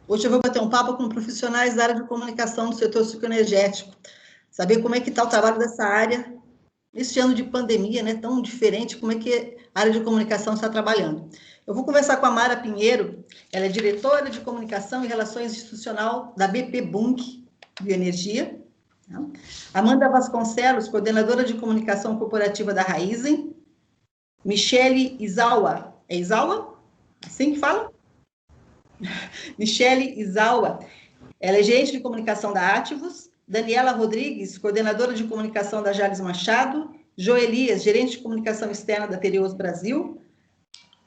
Hoje eu vou bater um papo com profissionais da área de comunicação do setor cicloenergético, saber como é que está o trabalho dessa área neste ano de pandemia, né, tão diferente, como é que a área de comunicação está trabalhando. Eu vou conversar com a Mara Pinheiro, ela é diretora de comunicação e relações institucional da BP Bung Bioenergia. Amanda Vasconcelos, coordenadora de comunicação corporativa da Raizen. Michele Izawa, é Izawa? Assim que fala? Michele Izawa, ela é gerente de comunicação da Ativos. Daniela Rodrigues, coordenadora de comunicação da Jales Machado. Joelias, gerente de comunicação externa da Tereos Brasil.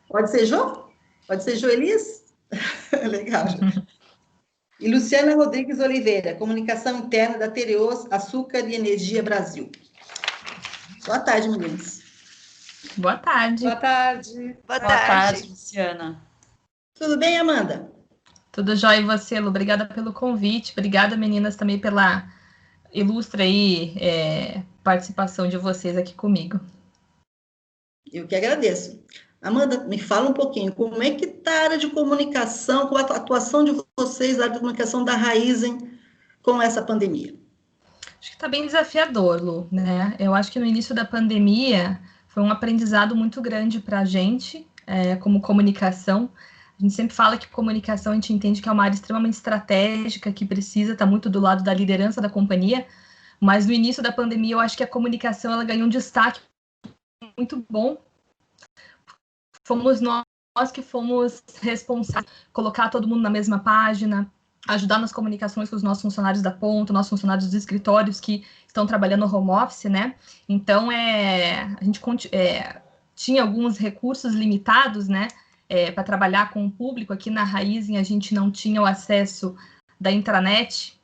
Pode ser Jo? Pode ser Joelias? Legal. E Luciana Rodrigues Oliveira, comunicação interna da Tereos Açúcar e Energia Brasil. Boa tarde, meninas. Boa tarde. Boa tarde. Boa tarde, Luciana. Tudo bem, Amanda? Tudo jóia, e você, Lu? Obrigada pelo convite. Obrigada, meninas, também pela ilustre aí, participação de vocês aqui comigo. Eu que agradeço. Amanda, me fala um pouquinho, como é que está a área de comunicação, com a atuação de vocês, a área de comunicação da Raizen com essa pandemia? Acho que está bem desafiador, Lu, né? Eu acho que no início da pandemia foi um aprendizado muito grande para a gente, como comunicação. A gente sempre fala que comunicação a gente entende que é uma área extremamente estratégica, que precisa estar muito do lado da liderança da companhia, mas no início da pandemia eu acho que a comunicação ela ganhou um destaque muito bom. Fomos nós que fomos responsáveis por colocar todo mundo na mesma página, ajudar nas comunicações com os nossos funcionários da ponta, nossos funcionários dos escritórios que estão trabalhando no home office, né? Então, a gente tinha alguns recursos limitados, né? Para trabalhar com o público. Aqui na Raizen a gente não tinha o acesso da intranet,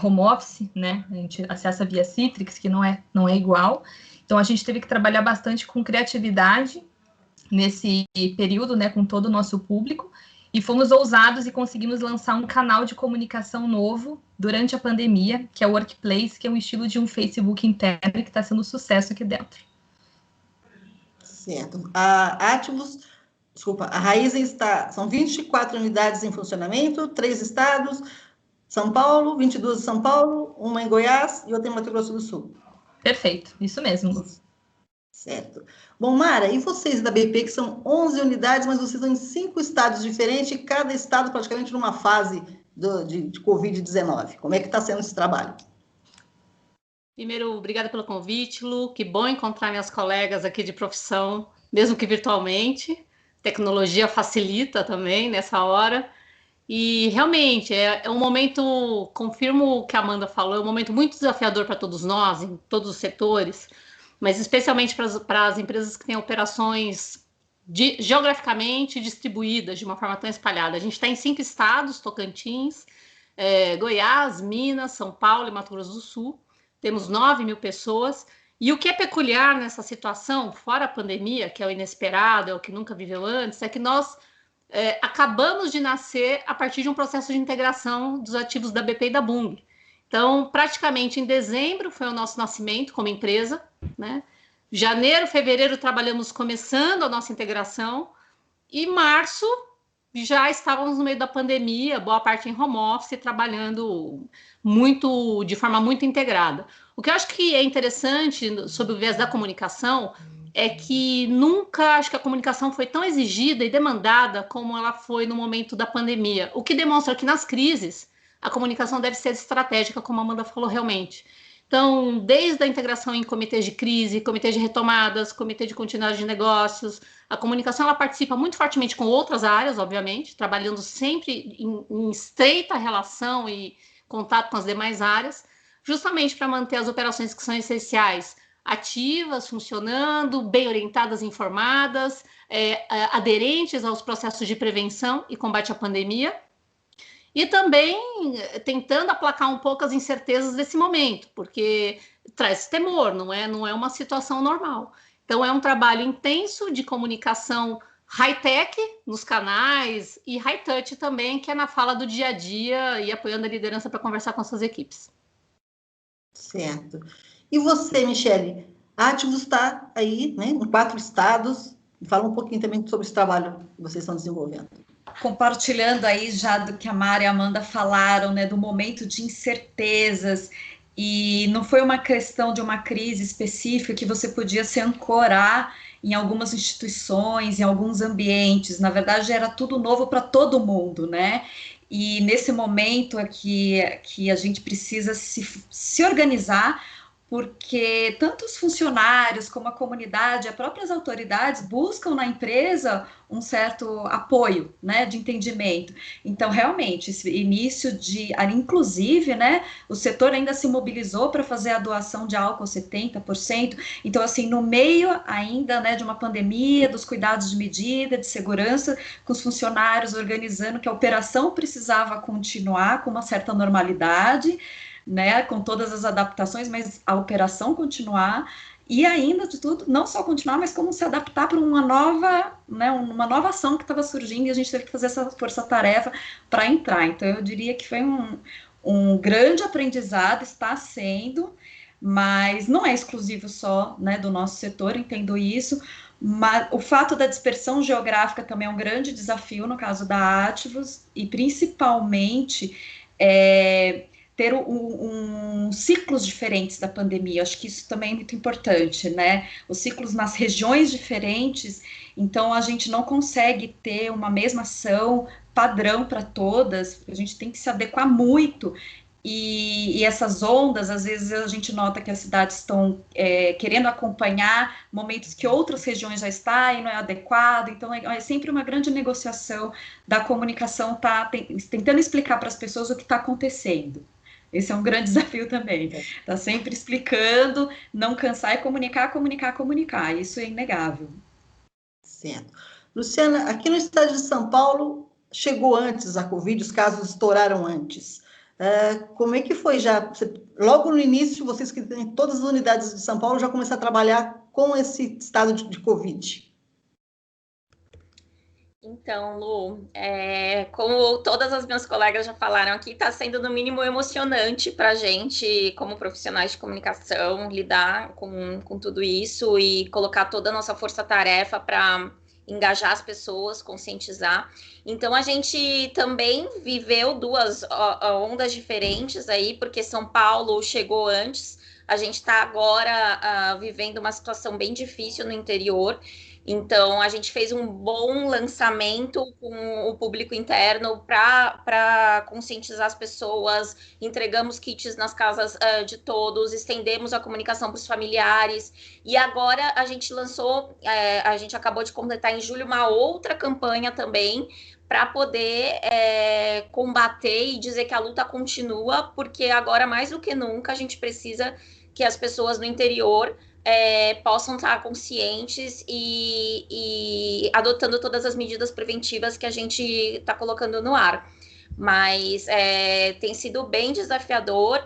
home office, né? A gente acessa via Citrix, que não é igual. Então, a gente teve que trabalhar bastante com criatividade nesse período, né, com todo o nosso público, e fomos ousados e conseguimos lançar um canal de comunicação novo durante a pandemia, que é o Workplace, que é um estilo de um Facebook interno que está sendo um sucesso aqui dentro. Certo. A Raizen são 24 unidades em funcionamento, 3 estados, São Paulo, 22 em São Paulo, uma em Goiás e outra em Mato Grosso do Sul. Perfeito, isso mesmo. Certo. Bom, Mara, e vocês da BP, que são 11 unidades, mas vocês estão em 5 estados diferentes, e cada estado praticamente numa fase de Covid-19. Como é que está sendo esse trabalho? Primeiro, obrigada pelo convite, Lu. Que bom encontrar minhas colegas aqui de profissão, mesmo que virtualmente. Tecnologia facilita também nessa hora. E realmente é um momento, confirmo o que a Amanda falou, é um momento muito desafiador para todos nós, em todos os setores, mas especialmente para as empresas que têm operações geograficamente distribuídas de uma forma tão espalhada. A gente está em 5 estados, Tocantins, Goiás, Minas, São Paulo e Mato Grosso do Sul. Temos 9.000 pessoas. E o que é peculiar nessa situação, fora a pandemia, que é o inesperado, é o que nunca viveu antes, é que nós acabamos de nascer a partir de um processo de integração dos ativos da BP e da Bung. Então, praticamente em dezembro foi o nosso nascimento como empresa, né? Janeiro, fevereiro trabalhamos começando a nossa integração e março já estávamos no meio da pandemia, boa parte em home office, trabalhando de forma muito integrada. O que eu acho que é interessante sobre o viés da comunicação é que nunca acho que a comunicação foi tão exigida e demandada como ela foi no momento da pandemia, o que demonstra que nas crises a comunicação deve ser estratégica, como a Amanda falou realmente. Então, desde a integração em comitês de crise, comitês de retomadas, comitê de continuidade de negócios, a comunicação ela participa muito fortemente com outras áreas, obviamente, trabalhando sempre em estreita relação e contato com as demais áreas, justamente para manter as operações que são essenciais ativas, funcionando, bem orientadas e informadas, aderentes aos processos de prevenção e combate à pandemia, e também tentando aplacar um pouco as incertezas desse momento, porque traz temor, não é uma situação normal. Então, é um trabalho intenso de comunicação high-tech nos canais e high-touch também, que é na fala do dia a dia e apoiando a liderança para conversar com as suas equipes. Certo. E você, Michele? A Ativos está aí, né, em 4 estados. Fala um pouquinho também sobre esse trabalho que vocês estão desenvolvendo. compartilhando aí já do que a Mari e a Amanda falaram, né, do momento de incertezas, e não foi uma questão de uma crise específica que você podia se ancorar em algumas instituições, em alguns ambientes. Na verdade, era tudo novo para todo mundo, né? E nesse momento aqui que a gente precisa se organizar, porque tanto os funcionários como a comunidade, as próprias autoridades buscam na empresa um certo apoio, né, de entendimento. Então, realmente, esse início inclusive, né, o setor ainda se mobilizou para fazer a doação de álcool 70%. Então, assim, no meio ainda, né, de uma pandemia, dos cuidados de medida, de segurança, com os funcionários organizando que a operação precisava continuar com uma certa normalidade, né, com todas as adaptações, mas a operação continuar, e ainda de tudo, não só continuar, mas como se adaptar para uma nova ação que estava surgindo, e a gente teve que fazer essa força-tarefa para entrar. Então, eu diria que foi um grande aprendizado, está sendo, mas não é exclusivo só, né, do nosso setor, entendo isso, mas o fato da dispersão geográfica também é um grande desafio no caso da Ativos, e principalmente ter ciclos diferentes da pandemia. Acho que isso também é muito importante, né? Os ciclos nas regiões diferentes, então a gente não consegue ter uma mesma ação padrão para todas, a gente tem que se adequar muito. E essas ondas, às vezes a gente nota que as cidades estão querendo acompanhar momentos que outras regiões já estão e não é adequado, então é sempre uma grande negociação da comunicação, tentando explicar para as pessoas o que está acontecendo. Esse é um grande desafio também, tá sempre explicando, não cansar e comunicar, isso é inegável. Certo. Luciana, aqui no estado de São Paulo, chegou antes a Covid, os casos estouraram antes. Como é que foi já? Logo no início, vocês que têm todas as unidades de São Paulo já começaram a trabalhar com esse estado de Covid? Então, Lu, como todas as minhas colegas já falaram aqui, está sendo no mínimo emocionante para a gente, como profissionais de comunicação, lidar com tudo isso e colocar toda a nossa força-tarefa para engajar as pessoas, conscientizar. Então, a gente também viveu duas ondas diferentes aí, porque São Paulo chegou antes, a gente está agora vivendo uma situação bem difícil no interior. Então, a gente fez um bom lançamento com o público interno para conscientizar as pessoas, entregamos kits nas casas de todos, estendemos a comunicação para os familiares, e agora a gente lançou, a gente acabou de completar em julho uma outra campanha também, para poder combater e dizer que a luta continua, porque agora, mais do que nunca, a gente precisa que as pessoas no interior possam estar conscientes e adotando todas as medidas preventivas que a gente está colocando no ar. Mas tem sido bem desafiador,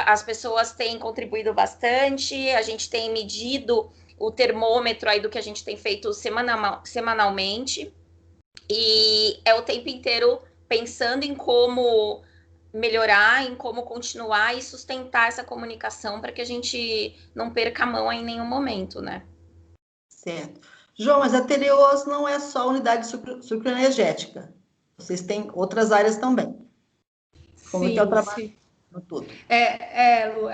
as pessoas têm contribuído bastante, a gente tem medido o termômetro aí do que a gente tem feito semanalmente, e é o tempo inteiro pensando em como melhorar, em como continuar e sustentar essa comunicação para que a gente não perca a mão em nenhum momento, né? Certo. João, mas a Tereos não é só a unidade sucroenergética. Vocês têm outras áreas também. Como é o trabalho no todo? Lu,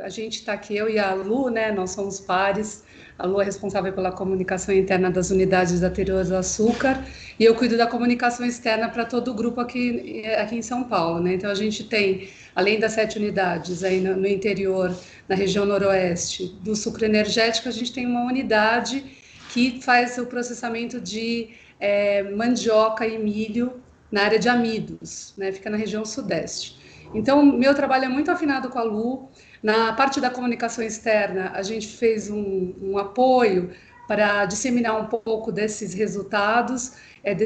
a gente está aqui, eu e a Lu, né? Nós somos pares. A Lu é responsável pela comunicação interna das unidades da Tereos Açúcar e eu cuido da comunicação externa para todo o grupo aqui em São Paulo, né? Então, a gente tem, além das 7 unidades aí no interior, na região noroeste, do sucro energético, a gente tem uma unidade que faz o processamento de mandioca e milho na área de amidos, né? Fica na região sudeste. Então, meu trabalho é muito afinado com a Lu. Na parte da comunicação externa, a gente fez um apoio para disseminar um pouco desses resultados,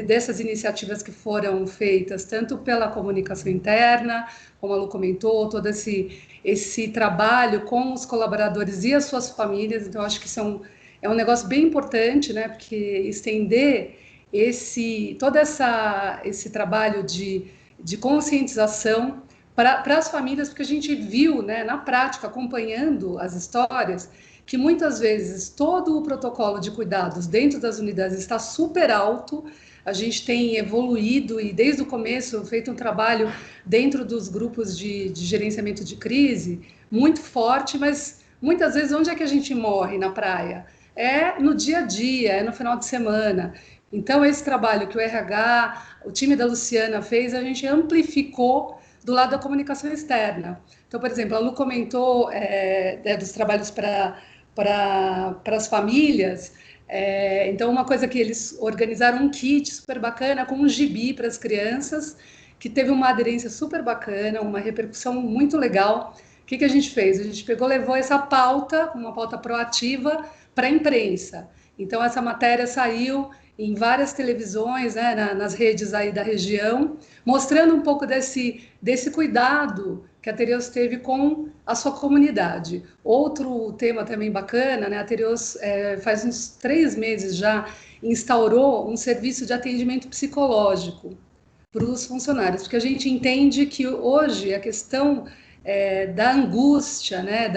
dessas iniciativas que foram feitas, tanto pela comunicação interna, como a Lu comentou, todo esse trabalho com os colaboradores e as suas famílias. Então, acho que isso é um negócio bem importante, né? Porque estender todo esse trabalho de conscientização para as famílias, porque a gente viu, né, na prática, acompanhando as histórias, que muitas vezes todo o protocolo de cuidados dentro das unidades está super alto, a gente tem evoluído e desde o começo feito um trabalho dentro dos grupos de gerenciamento de crise muito forte, mas muitas vezes onde é que a gente morre na praia? É no dia a dia, é no final de semana. Então, esse trabalho que o RH, o time da Luciana fez, a gente amplificou do lado da comunicação externa. Então, por exemplo, a Lu comentou dos trabalhos para as famílias. Então, uma coisa que eles organizaram um kit super bacana com um gibi para as crianças, que teve uma aderência super bacana, uma repercussão muito legal. O que a gente fez? A gente levou essa pauta, uma pauta proativa, para a imprensa. Então, essa matéria saiu em várias televisões, né, nas redes aí da região, mostrando um pouco desse cuidado que a Tereos teve com a sua comunidade. Outro tema também bacana, né, a Tereos faz uns 3 meses já instaurou um serviço de atendimento psicológico para os funcionários, porque a gente entende que hoje a questão da angústia, né,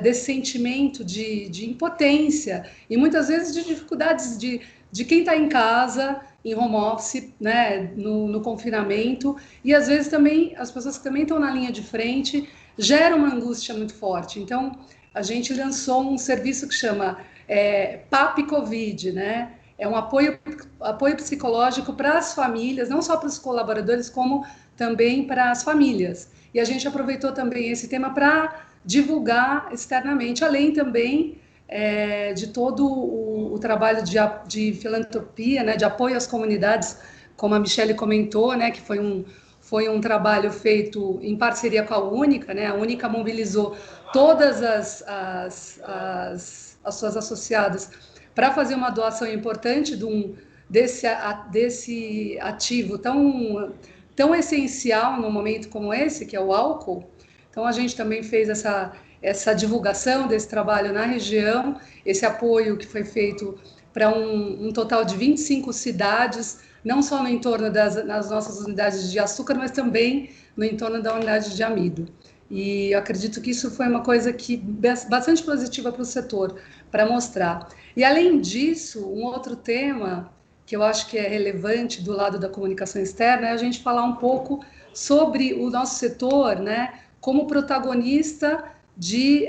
desse sentimento de impotência e muitas vezes de dificuldades de quem está em casa, em home office, né, no confinamento, e às vezes também as pessoas que também estão na linha de frente geram uma angústia muito forte. Então, a gente lançou um serviço que chama PAP Covid, né? É um apoio psicológico para as famílias, não só para os colaboradores, como também para as famílias. E a gente aproveitou também esse tema para divulgar externamente, além também de todo o trabalho de filantropia, né, de apoio às comunidades, como a Michele comentou, né, que foi um trabalho feito em parceria com a Única, né, a Única mobilizou todas as suas associadas para fazer uma doação importante desse ativo tão essencial num momento como esse, que é o álcool. Então, a gente também fez essa divulgação desse trabalho na região, esse apoio que foi feito para um total de 25 cidades, não só no entorno das nossas unidades de açúcar, mas também no entorno da unidade de amido. E eu acredito que isso foi uma coisa bastante positiva para o setor, para mostrar. E, além disso, um outro tema que eu acho que é relevante do lado da comunicação externa é a gente falar um pouco sobre o nosso setor, né, como protagonista de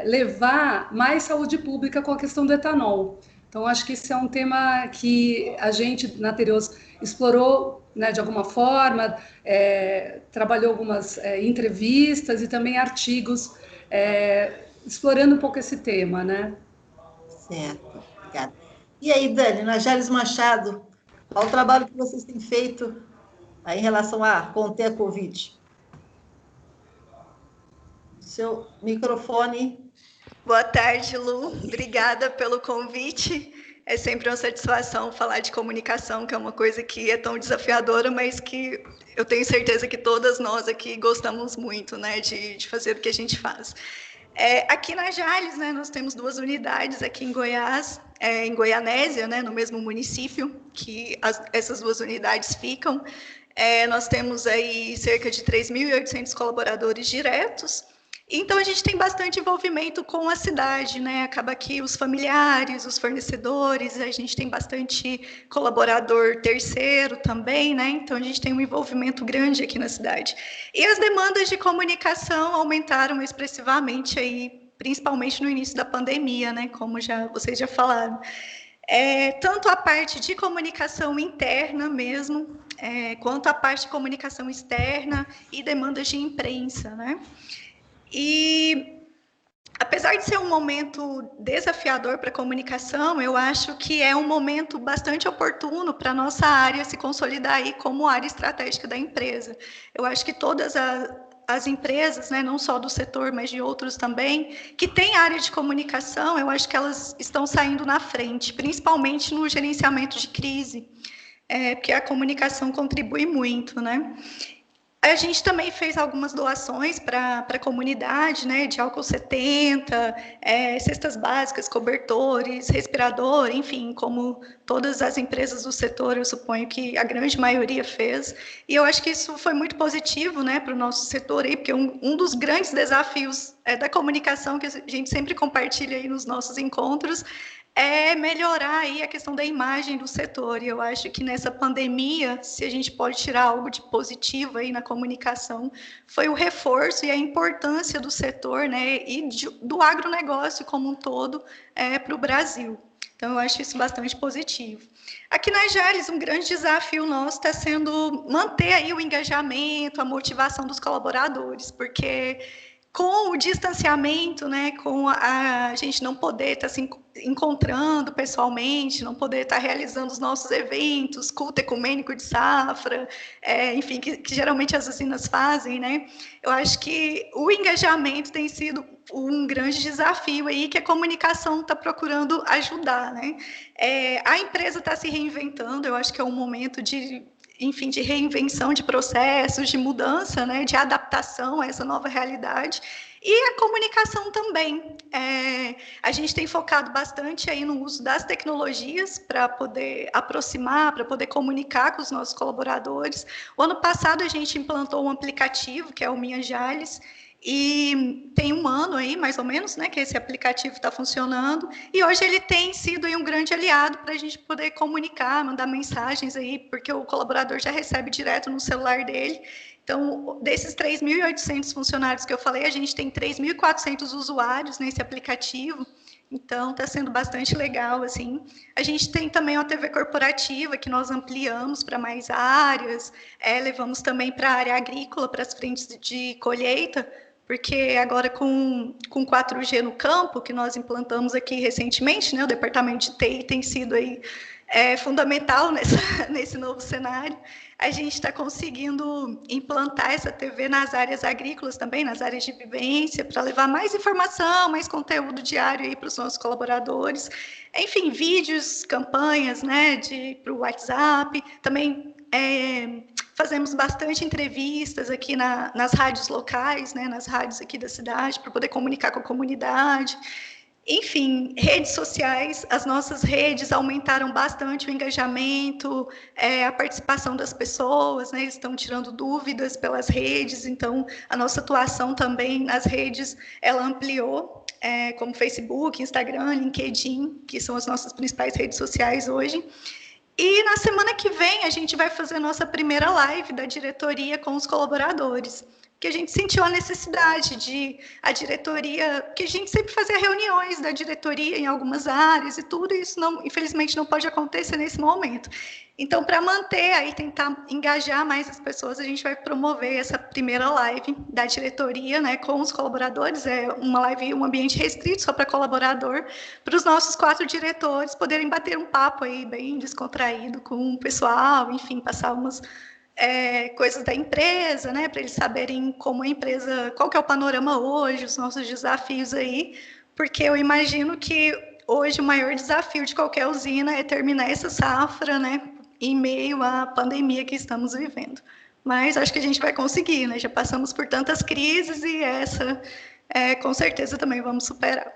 levar mais saúde pública com a questão do etanol. Então, acho que esse é um tema que a gente, na Tereos, explorou, né, de alguma forma, trabalhou algumas entrevistas e também artigos explorando um pouco esse tema, né? Certo, obrigada. E aí, Dani, na Jales Machado, qual o trabalho que vocês têm feito aí em relação a conter a Covid? Seu microfone. Boa tarde, Lu. Obrigada pelo convite. É sempre uma satisfação falar de comunicação, que é uma coisa que é tão desafiadora, mas que eu tenho certeza que todas nós aqui gostamos muito, né, de fazer o que a gente faz. Aqui na Jales, né, nós temos 2 unidades aqui em Goiás, em Goianésia, né, no mesmo município que essas 2 unidades ficam. Nós temos aí cerca de 3.800 colaboradores diretos. Então, a gente tem bastante envolvimento com a cidade, né? Acaba que os familiares, os fornecedores, a gente tem bastante colaborador terceiro também, né? Então, a gente tem um envolvimento grande aqui na cidade. E as demandas de comunicação aumentaram expressivamente aí, principalmente no início da pandemia, né? Como vocês já falaram. Tanto a parte de comunicação interna mesmo, quanto a parte de comunicação externa e demandas de imprensa, né? E, apesar de ser um momento desafiador para a comunicação, eu acho que é um momento bastante oportuno para a nossa área se consolidar aí como área estratégica da empresa. Eu acho que todas as empresas, né, não só do setor, mas de outros também, que têm área de comunicação, eu acho que elas estão saindo na frente, principalmente no gerenciamento de crise, porque a comunicação contribui muito, né? A gente também fez algumas doações para a comunidade, né, de álcool 70, cestas básicas, cobertores, respirador, enfim, como todas as empresas do setor, eu suponho que a grande maioria fez. E eu acho que isso foi muito positivo, né, para o nosso setor aí, porque um dos grandes desafios da comunicação que a gente sempre compartilha aí nos nossos encontros é melhorar aí a questão da imagem do setor. E eu acho que nessa pandemia, se a gente pode tirar algo de positivo aí na comunicação, foi o reforço e a importância do setor, né, e do agronegócio como um todo para o Brasil. Então, eu acho isso bastante positivo. Aqui na Jales, um grande desafio nosso está sendo manter aí o engajamento, a motivação dos colaboradores, porque com o distanciamento, né, com a gente não poder estar se encontrando pessoalmente, não poder estar realizando os nossos eventos, culto ecumênico de safra, enfim, que geralmente as usinas fazem, né? Eu acho que o engajamento tem sido um grande desafio aí que a comunicação está procurando ajudar, né? A empresa está se reinventando, eu acho que é um momento de reinvenção de processos, de mudança, né, de adaptação a essa nova realidade. E a comunicação também. A gente tem focado bastante aí no uso das tecnologias para poder aproximar, para poder comunicar com os nossos colaboradores. O ano passado a gente implantou um aplicativo, que é o Minha Jales, e tem um ano aí, mais ou menos, né, que esse aplicativo está funcionando, e hoje ele tem sido aí um grande aliado para a gente poder comunicar, mandar mensagens aí, porque o colaborador já recebe direto no celular dele. Então, desses 3.800 funcionários que eu falei, a gente tem 3.400 usuários nesse aplicativo, então está sendo bastante legal, assim. A gente tem também uma TV corporativa, que nós ampliamos para mais áreas, levamos também para a área agrícola, para as frentes de colheita, porque agora com 4G no campo, que nós implantamos aqui recentemente, né, o departamento de TI tem sido aí, fundamental nesse novo cenário, a gente está conseguindo implantar essa TV nas áreas agrícolas também, nas áreas de vivência, para levar mais informação, mais conteúdo diário aí para os nossos colaboradores. Enfim, vídeos, campanhas, né, para o WhatsApp, também fazemos bastante entrevistas aqui nas rádios locais, né, nas rádios aqui da cidade, para poder comunicar com a comunidade. Enfim, redes sociais, as nossas redes aumentaram bastante o engajamento, a participação das pessoas, né, eles estão tirando dúvidas pelas redes, então a nossa atuação também nas redes, ela ampliou, como Facebook, Instagram, LinkedIn, que são as nossas principais redes sociais hoje. E na semana que vem a gente vai fazer a nossa primeira live da diretoria com os colaboradores, que a gente sentiu a necessidade de a diretoria, que a gente sempre fazia reuniões da diretoria em algumas áreas e tudo isso, infelizmente, não pode acontecer nesse momento. Então, para manter aí, tentar engajar mais as pessoas, a gente vai promover essa primeira live da diretoria, né, com os colaboradores, uma live, um ambiente restrito só para colaborador, para os nossos 4 diretores poderem bater um papo aí bem descontraído com o pessoal, enfim, passar umas coisas da empresa, né, para eles saberem como a empresa, qual que é o panorama hoje, os nossos desafios aí, porque eu imagino que hoje o maior desafio de qualquer usina é terminar essa safra, né, em meio à pandemia que estamos vivendo. Mas acho que a gente vai conseguir, né, já passamos por tantas crises e essa, com certeza, também vamos superar.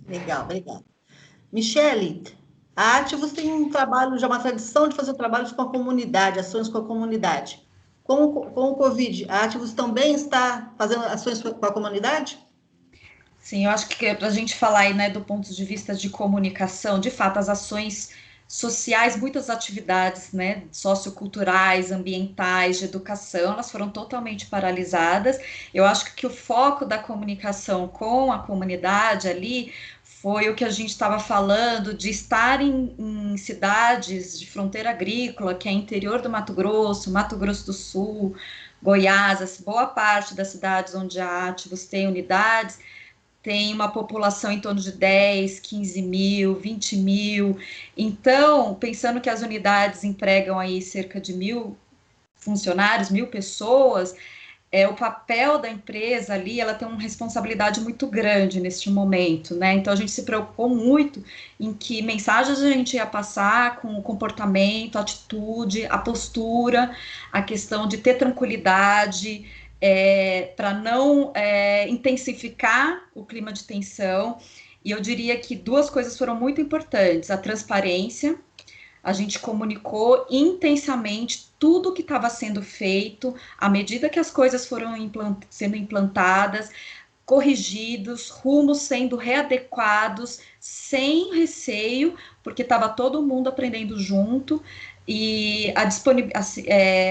Legal, obrigada. Michele, a Ativus tem um trabalho, já uma tradição de fazer trabalhos com a comunidade, ações com a comunidade. Com o Covid, a Ativus também está fazendo ações com a comunidade? Sim, eu acho que para a gente falar aí, né, do ponto de vista de comunicação, de fato, as ações sociais, muitas atividades, né, socioculturais, ambientais, de educação, elas foram totalmente paralisadas. Eu acho que o foco da comunicação com a comunidade ali foi o que a gente estava falando, de estar em cidades de fronteira agrícola, que é interior do Mato Grosso do Sul, Goiás, boa parte das cidades onde a Ativus tem unidades, tem uma população em torno de 10, 15 mil, 20 mil. Então, pensando que as unidades empregam aí cerca de 1.000 funcionários, 1.000 pessoas, o papel da empresa ali, ela tem uma responsabilidade muito grande neste momento, né? Então, a gente se preocupou muito em que mensagens a gente ia passar com o comportamento, a atitude, a postura, a questão de ter tranquilidade, para não intensificar o clima de tensão. E eu diria que 2 coisas foram muito importantes: a transparência, a gente comunicou intensamente tudo o que estava sendo feito, à medida que as coisas foram sendo implantadas, corrigidos, rumos sendo readequados, sem receio, porque estava todo mundo aprendendo junto, e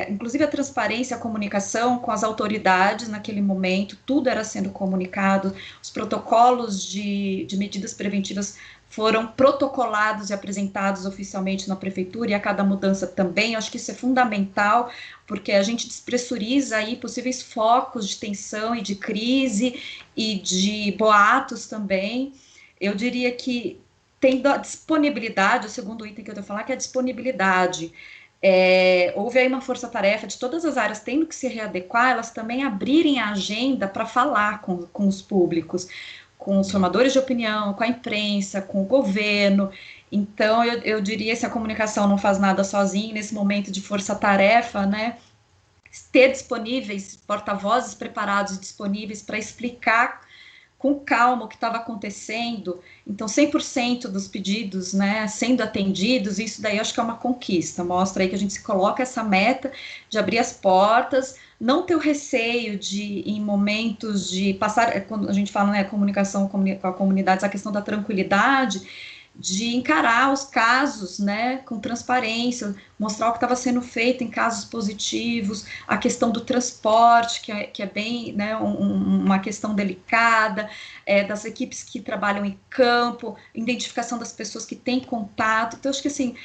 inclusive a transparência, a comunicação com as autoridades naquele momento, tudo era sendo comunicado, os protocolos de medidas preventivas foram protocolados e apresentados oficialmente na prefeitura, e a cada mudança também. Eu acho que isso é fundamental, porque a gente despressuriza aí possíveis focos de tensão e de crise e de boatos também. Eu diria que tem disponibilidade, o segundo item que eu vou falar, que é a disponibilidade. Houve aí uma força-tarefa de todas as áreas tendo que se readequar, elas também abrirem a agenda para falar com os públicos, com os formadores de opinião, com a imprensa, com o governo. Então, eu diria, se a comunicação não faz nada sozinha, nesse momento de força-tarefa, né, ter disponíveis, porta-vozes preparados e disponíveis para explicar com calma o que estava acontecendo. Então, 100% dos pedidos, né, sendo atendidos, isso daí eu acho que é uma conquista, mostra aí que a gente se coloca essa meta de abrir as portas, não ter o receio de, em momentos de passar, quando a gente fala, né, comunicação com a comunidade, a questão da tranquilidade, de encarar os casos, né, com transparência, mostrar o que estava sendo feito em casos positivos, a questão do transporte, que é bem, né, uma questão delicada, das equipes que trabalham em campo, identificação das pessoas que têm contato. Então, acho que, assim,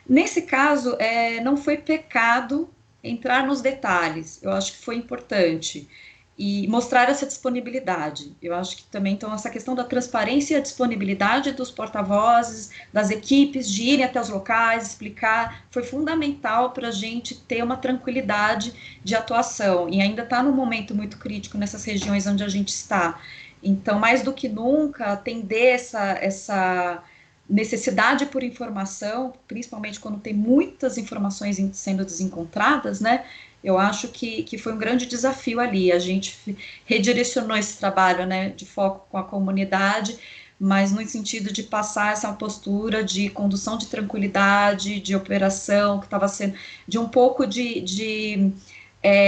nesse caso, não foi pecado entrar nos detalhes, eu acho que foi importante, e mostrar essa disponibilidade. Eu acho que também, então, essa questão da transparência e a disponibilidade dos porta-vozes, das equipes, de irem até os locais, explicar, foi fundamental para a gente ter uma tranquilidade de atuação, e ainda está num momento muito crítico nessas regiões onde a gente está. Então, mais do que nunca, atender essa necessidade por informação, principalmente quando tem muitas informações sendo desencontradas, né? Eu acho que foi um grande desafio ali. A gente redirecionou esse trabalho, né, de foco com a comunidade, mas no sentido de passar essa postura de condução de tranquilidade, de operação, que estava sendo de um pouco de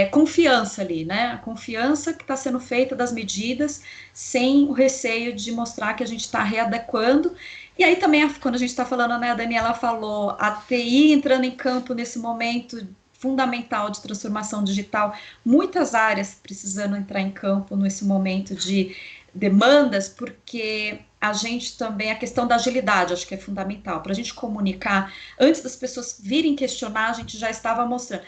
confiança ali, né? A confiança que está sendo feita das medidas, sem o receio de mostrar que a gente está readequando. E aí também, quando a gente está falando, né, a Daniela falou, a TI entrando em campo nesse momento fundamental de transformação digital, muitas áreas precisando entrar em campo nesse momento de demandas, porque a gente também, a questão da agilidade, acho que é fundamental, para a gente comunicar, antes das pessoas virem questionar, a gente já estava mostrando.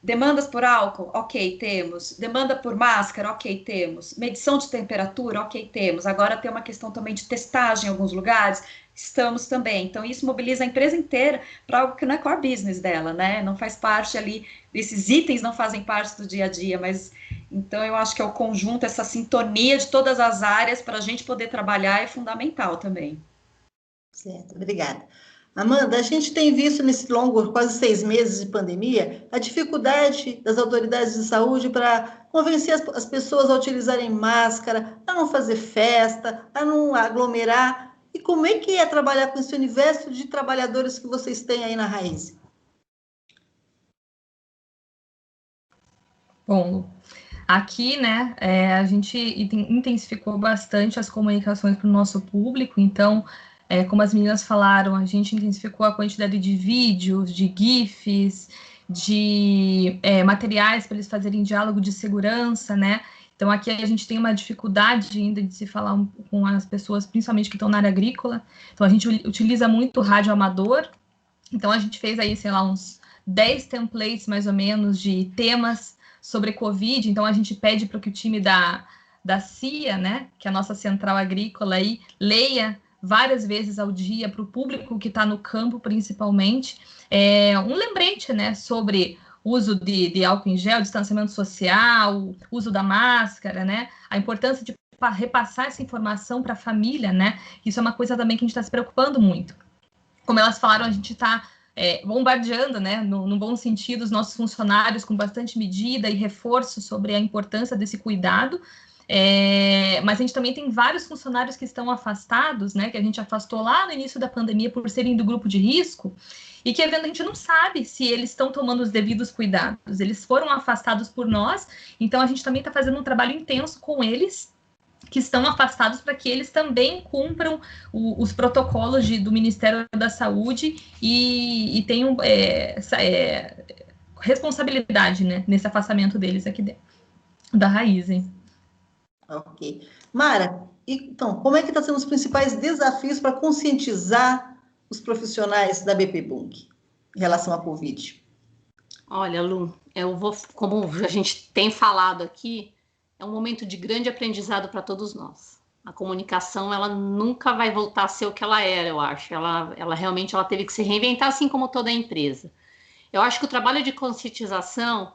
Demandas por álcool? Ok, temos. Demanda por máscara? Ok, temos. Medição de temperatura? Ok, temos. Agora tem uma questão também de testagem em alguns lugares, estamos também. Então, isso mobiliza a empresa inteira para algo que não é core business dela, né? Não faz parte ali, esses itens não fazem parte do dia a dia, mas então eu acho que é o conjunto, essa sintonia de todas as áreas para a gente poder trabalhar é fundamental também. Certo, obrigada. Amanda, a gente tem visto nesse longo, quase 6 meses de pandemia, a dificuldade das autoridades de saúde para convencer as pessoas a utilizarem máscara, a não fazer festa, a não aglomerar. E como é que é trabalhar com esse universo de trabalhadores que vocês têm aí na Raíze? Bom, aqui, né, a gente intensificou bastante as comunicações para o nosso público, então, como as meninas falaram, a gente intensificou a quantidade de vídeos, de GIFs, de materiais para eles fazerem diálogo de segurança, né? Então, aqui a gente tem uma dificuldade ainda de se falar com as pessoas, principalmente que estão na área agrícola. Então, a gente utiliza muito rádio amador. Então, a gente fez aí, sei lá, uns 10 templates, mais ou menos, de temas sobre Covid. Então, a gente pede para que o time da CIA, né, que é a nossa central agrícola, aí, leia várias vezes ao dia para o público que está no campo, principalmente, um lembrete, né, sobre uso de álcool em gel, distanciamento social, uso da máscara, né, a importância de repassar essa informação para a família, né, isso é uma coisa também que a gente está se preocupando muito. Como elas falaram, a gente está bombardeando, né, no bom sentido, os nossos funcionários com bastante medida e reforço sobre a importância desse cuidado, mas a gente também tem vários funcionários que estão afastados, né, que a gente afastou lá no início da pandemia por serem do grupo de risco, e que a gente não sabe se eles estão tomando os devidos cuidados. Eles foram afastados por nós, então a gente também está fazendo um trabalho intenso com eles, que estão afastados para que eles também cumpram os protocolos do Ministério da Saúde e tenham responsabilidade, né, nesse afastamento deles aqui dentro da Raizen. Ok. Mara, então, como é que estão sendo os principais desafios para conscientizar os profissionais da BP Bung em relação à Covid? Olha, Lu, como a gente tem falado aqui, é um momento de grande aprendizado para todos nós. A comunicação, ela nunca vai voltar a ser o que ela era, eu acho. Ela realmente teve que se reinventar, assim como toda a empresa. Eu acho que o trabalho de conscientização,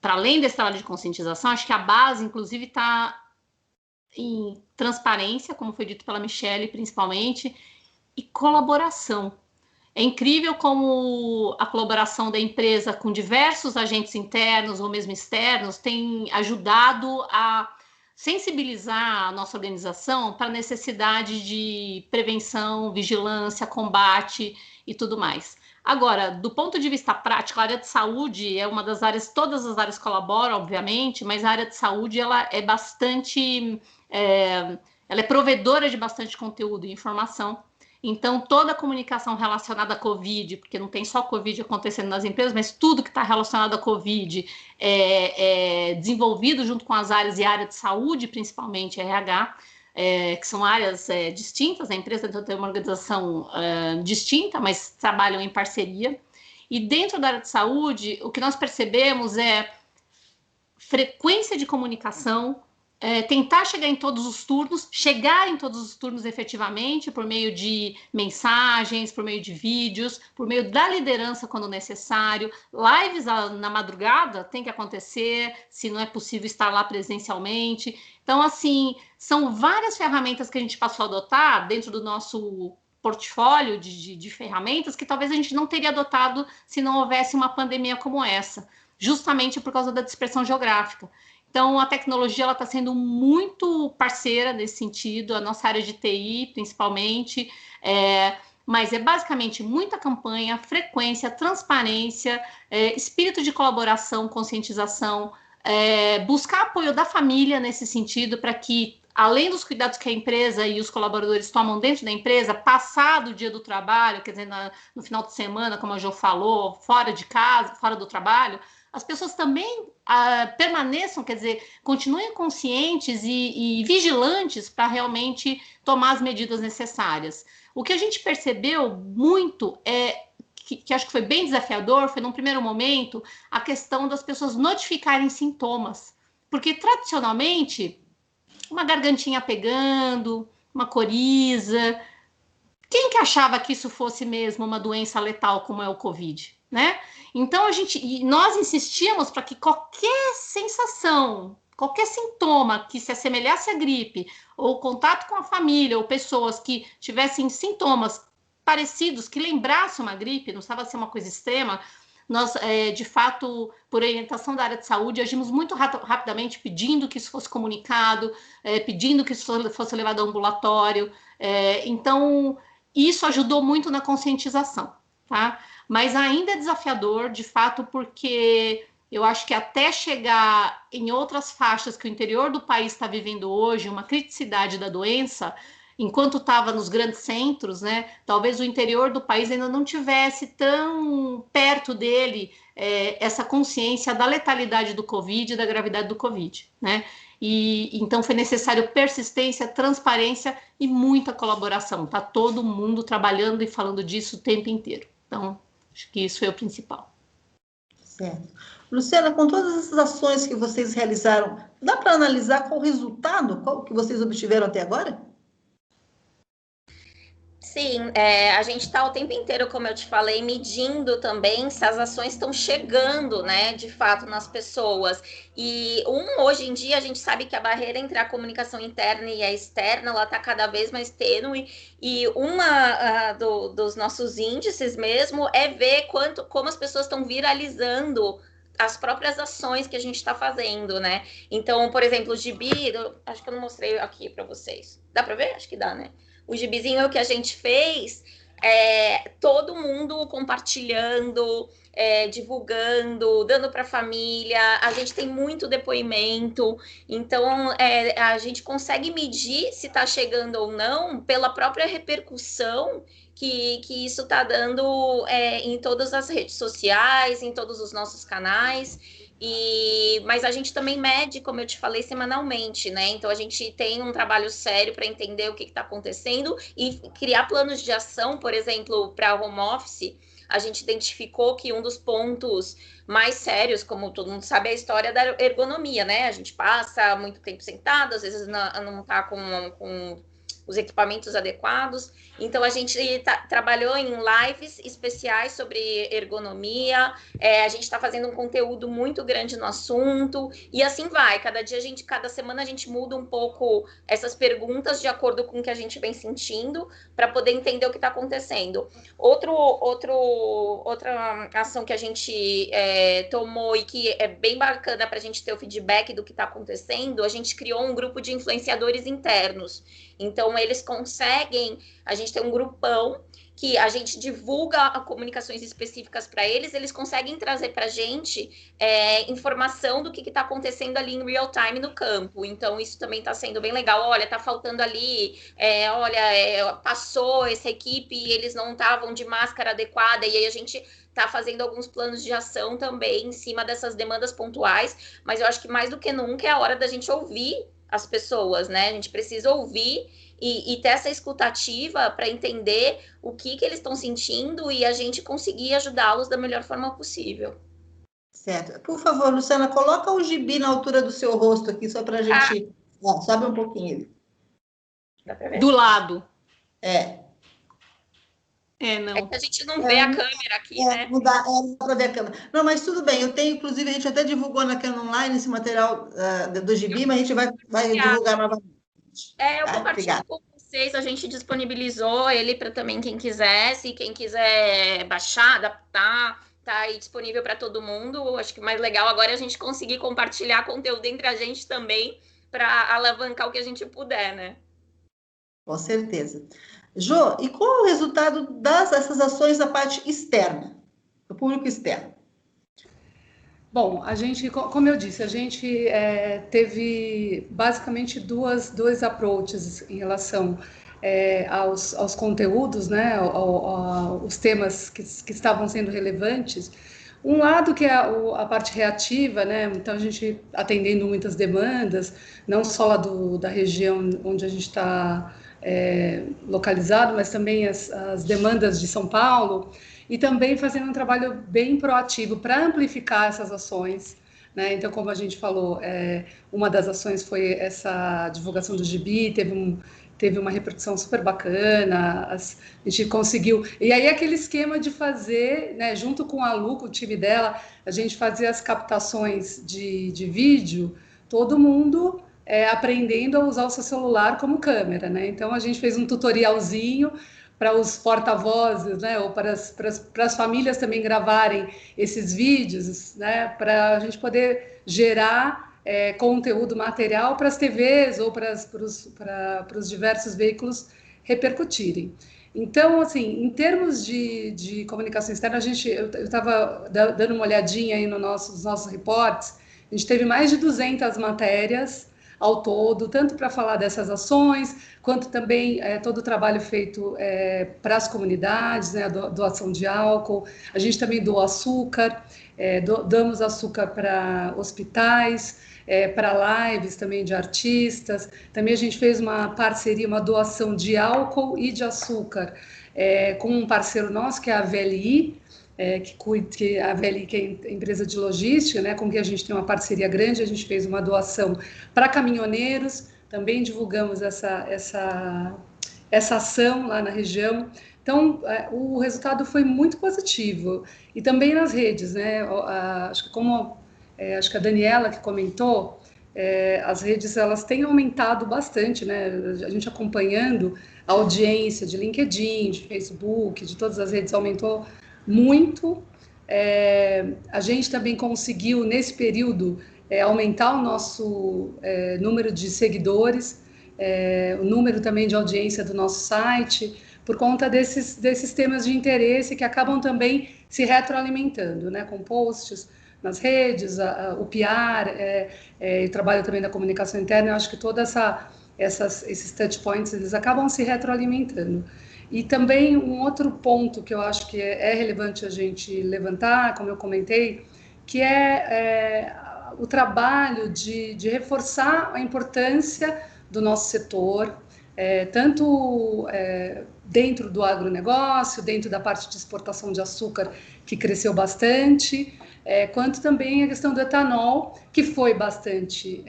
para além desse trabalho de conscientização, acho que a base, inclusive, está em transparência, como foi dito pela Michele, principalmente, e colaboração. É incrível como a colaboração da empresa com diversos agentes internos ou mesmo externos tem ajudado a sensibilizar a nossa organização para a necessidade de prevenção, vigilância, combate e tudo mais. Agora, do ponto de vista prático, a área de saúde é uma das áreas, todas as áreas colaboram, obviamente, mas a área de saúde ela é bastante, ela é provedora de bastante conteúdo e informação. Então, toda a comunicação relacionada à Covid, porque não tem só Covid acontecendo nas empresas, mas tudo que está relacionado à Covid é desenvolvido junto com as áreas e a área de saúde, principalmente RH, que são áreas distintas. A empresa tem uma organização distinta, mas trabalham em parceria. E dentro da área de saúde, o que nós percebemos é frequência de comunicação, tentar chegar em todos os turnos efetivamente, por meio de mensagens, por meio de vídeos, por meio da liderança quando necessário. Lives na madrugada tem que acontecer, se não é possível estar lá presencialmente. Então, assim, são várias ferramentas que a gente passou a adotar dentro do nosso portfólio de ferramentas que talvez a gente não teria adotado se não houvesse uma pandemia como essa, justamente por causa da dispersão geográfica. Então, a tecnologia está sendo muito parceira nesse sentido, a nossa área de TI, principalmente, mas é basicamente muita campanha, frequência, transparência, espírito de colaboração, conscientização, buscar apoio da família nesse sentido, para que, além dos cuidados que a empresa e os colaboradores tomam dentro da empresa, passado o dia do trabalho, quer dizer, no final de semana, como a Jo falou, fora de casa, fora do trabalho, as pessoas também permaneçam, quer dizer, continuem conscientes e vigilantes para realmente tomar as medidas necessárias. O que a gente percebeu muito que acho que foi bem desafiador, foi num primeiro momento a questão das pessoas notificarem sintomas, porque tradicionalmente uma gargantinha pegando, uma coriza, quem que achava que isso fosse mesmo uma doença letal como é o Covid, né? Então, nós insistíamos para que qualquer sensação, qualquer sintoma que se assemelhasse à gripe, ou contato com a família, ou pessoas que tivessem sintomas parecidos, que lembrassem uma gripe, não precisava ser uma coisa extrema, nós, de fato, por orientação da área de saúde, agimos muito rapidamente pedindo que isso fosse comunicado, pedindo que isso fosse levado ao ambulatório. Então, isso ajudou muito na conscientização, tá? Mas ainda é desafiador, de fato, porque eu acho que até chegar em outras faixas que o interior do país está vivendo hoje, uma criticidade da doença, enquanto estava nos grandes centros, né, talvez o interior do país ainda não tivesse tão perto dele essa consciência da letalidade do Covid e da gravidade do Covid, né? E então foi necessário persistência, transparência e muita colaboração. Está todo mundo trabalhando e falando disso o tempo inteiro. Então, acho que isso foi o principal. Certo. Luciana, com todas essas ações que vocês realizaram, dá para analisar qual o resultado que vocês obtiveram até agora? Sim, a gente está o tempo inteiro, como eu te falei, medindo também se as ações estão chegando, né, de fato, nas pessoas. E hoje em dia a gente sabe que a barreira entre a comunicação interna e a externa, ela está cada vez mais tênue. E dos nossos índices mesmo é ver como as pessoas estão viralizando as próprias ações que a gente está fazendo, né? Então, por exemplo, o gibi, acho que eu não mostrei aqui para vocês. Dá para ver? Acho que dá, né? O gibizinho que a gente fez, todo mundo compartilhando, divulgando, dando para a família. A gente tem muito depoimento, então a gente consegue medir se está chegando ou não pela própria repercussão que isso está dando em todas as redes sociais, em todos os nossos canais. Mas a gente também mede, como eu te falei, semanalmente, né? Então a gente tem um trabalho sério para entender o que está acontecendo e criar planos de ação, por exemplo, para home office. A gente identificou que um dos pontos mais sérios, como todo mundo sabe, é a história da ergonomia, né? A gente passa muito tempo sentado, às vezes não está com os equipamentos adequados. Então, a gente trabalhou em lives especiais sobre ergonomia, a gente está fazendo um conteúdo muito grande no assunto, e assim vai. Cada semana a gente muda um pouco essas perguntas de acordo com o que a gente vem sentindo, para poder entender o que está acontecendo. Outra ação que a gente tomou e que é bem bacana para a gente ter o feedback do que está acontecendo, a gente criou um grupo de influenciadores internos. Então, eles conseguem... A gente tem um grupão que a gente divulga comunicações específicas para eles, eles conseguem trazer para a gente informação do que está acontecendo ali em real time no campo. Então, isso também está sendo bem legal. Olha, está faltando ali, passou essa equipe e eles não estavam de máscara adequada, e aí a gente está fazendo alguns planos de ação também em cima dessas demandas pontuais, mas eu acho que mais do que nunca é a hora da gente ouvir as pessoas, né? A gente precisa ouvir e ter essa escutativa para entender o que eles estão sentindo e a gente conseguir ajudá-los da melhor forma possível. Certo. Por favor, Luciana, coloca o gibi na altura do seu rosto aqui, só para a gente... sobe um pouquinho ele. Dá pra ver? Do lado. Não. É que a gente não vê a câmera aqui, né? Não dá para ver a câmera. Não, mas tudo bem. Eu tenho, inclusive, a gente até divulgou na Canon Online esse material do gibi, mas a gente vai divulgar novamente. Eu compartilho com vocês, a gente disponibilizou ele para também quem quiser, se quem quiser baixar, adaptar, tá aí disponível para todo mundo. Acho que o mais legal agora é a gente conseguir compartilhar conteúdo entre a gente também, para alavancar o que a gente puder, né? Com certeza. Jô, e qual é o resultado dessas ações da parte externa, do público externo? Bom, a gente, como eu disse, a gente teve basicamente dois approaches em relação aos conteúdos, né, os temas que estavam sendo relevantes. Um lado que é a parte reativa, né, então a gente atendendo muitas demandas, não só lá da região onde a gente está localizado, mas também as demandas de São Paulo, e também fazendo um trabalho bem proativo para amplificar essas ações, né? Então, como a gente falou, uma das ações foi essa divulgação do gibi, teve uma repercussão super bacana, a gente conseguiu... E aí aquele esquema de fazer, né, junto com a Lu, com o time dela, a gente fazia as captações de vídeo, todo mundo aprendendo a usar o seu celular como câmera, né? Então, a gente fez um tutorialzinho para os porta-vozes, né, ou para as famílias também gravarem esses vídeos, né, para a gente poder gerar conteúdo material para as TVs ou para os diversos veículos repercutirem. Então, assim, em termos de comunicação externa, eu estava dando uma olhadinha aí nos nossos reportes, a gente teve mais de 200 matérias ao todo, tanto para falar dessas ações, quanto também todo o trabalho feito para as comunidades, né, a doação de álcool. A gente também doa açúcar, damos açúcar para hospitais, para lives também de artistas. Também a gente fez uma parceria, uma doação de álcool e de açúcar com um parceiro nosso, que é a VLI, que a VLI, que é a empresa de logística, né, com quem a gente tem uma parceria grande. A gente fez uma doação para caminhoneiros, também divulgamos essa ação lá na região. Então, o resultado foi muito positivo. E também nas redes, né, acho que a Daniela que comentou, as redes elas têm aumentado bastante, né, a gente acompanhando a audiência de LinkedIn, de Facebook, de todas as redes aumentou muito. A gente também conseguiu, nesse período, aumentar o nosso número de seguidores, o número também de audiência do nosso site, por conta desses temas de interesse que acabam também se retroalimentando, né, com posts nas redes, o PR, o trabalho também da comunicação interna. Eu acho que todos esses touch points, eles acabam se retroalimentando. E também um outro ponto que eu acho que é relevante a gente levantar, como eu comentei, que é o trabalho de reforçar a importância do nosso setor, tanto dentro do agronegócio, dentro da parte de exportação de açúcar, que cresceu bastante, quanto também a questão do etanol, que foi bastante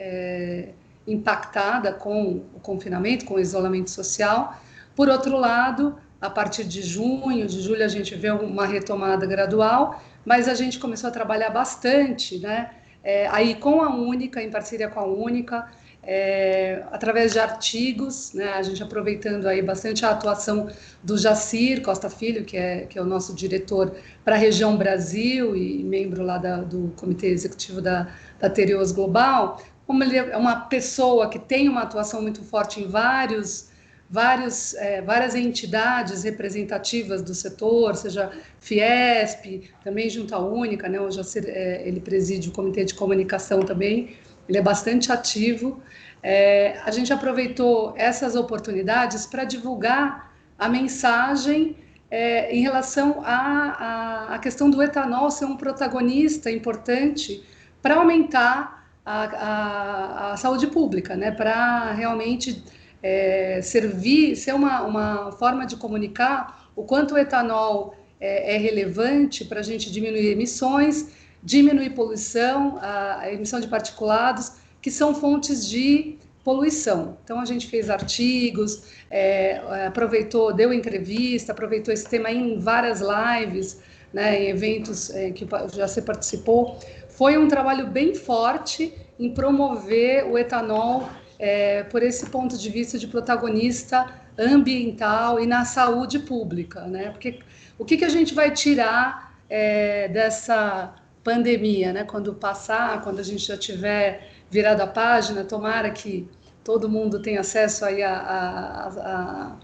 impactada com o confinamento, com o isolamento social. Por outro lado, a partir de junho, de julho, a gente vê uma retomada gradual, mas a gente começou a trabalhar bastante, né? Aí com a Única, em parceria com a Única, através de artigos, né? A gente aproveitando aí bastante a atuação do Jacir Costa Filho, que é o nosso diretor para a região Brasil e membro lá do Comitê Executivo da Tereos Global. Como ele é uma pessoa que tem uma atuação muito forte em várias entidades representativas do setor, seja Fiesp, também junto à Única, né? Hoje ele preside o Comitê de Comunicação também, ele é bastante ativo. A gente aproveitou essas oportunidades para divulgar a mensagem em relação à questão do etanol ser um protagonista importante para aumentar a saúde pública, né? Para realmente ser uma forma de comunicar o quanto o etanol é relevante para a gente diminuir emissões, diminuir poluição, a emissão de particulados, que são fontes de poluição. Então, a gente fez artigos, deu entrevista, aproveitou esse tema em várias lives, né, em eventos que já se participou. Foi um trabalho bem forte em promover o etanol por esse ponto de vista de protagonista ambiental e na saúde pública, né? Porque o que a gente vai tirar dessa pandemia, né? Quando a gente já tiver virado a página, tomara que todo mundo tenha acesso aí a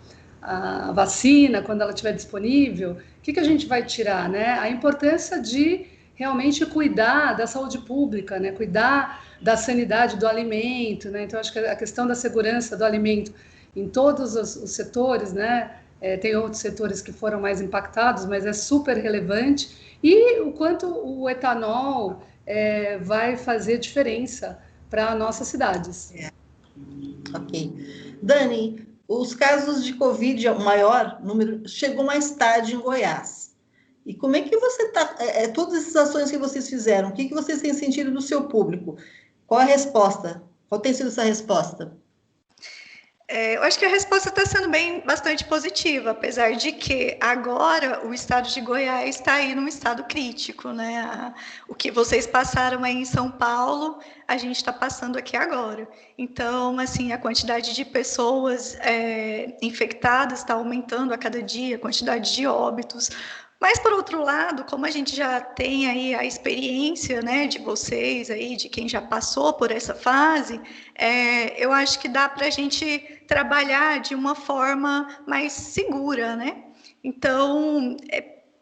vacina, quando ela estiver disponível, o que a gente vai tirar, né? A importância de realmente cuidar da saúde pública, né? Cuidar da sanidade do alimento, né? Então, acho que a questão da segurança do alimento em todos os setores, né? Tem outros setores que foram mais impactados, mas é super relevante. E o quanto o etanol vai fazer diferença para nossas cidades. Ok. Dani, os casos de Covid, o maior número, chegou mais tarde em Goiás. E como é que você está... todas essas ações que vocês fizeram, o que vocês têm sentido do seu público? Qual a resposta? Qual tem sido essa resposta? Eu acho que a resposta está sendo bastante positiva, apesar de que agora o estado de Goiás está aí num estado crítico, né? O que vocês passaram aí em São Paulo, a gente está passando aqui agora. Então, assim, a quantidade de pessoas infectadas está aumentando a cada dia, a quantidade de óbitos. Mas, por outro lado, como a gente já tem aí a experiência, né, de vocês, aí, de quem já passou por essa fase, eu acho que dá para a gente trabalhar de uma forma mais segura, né? Então,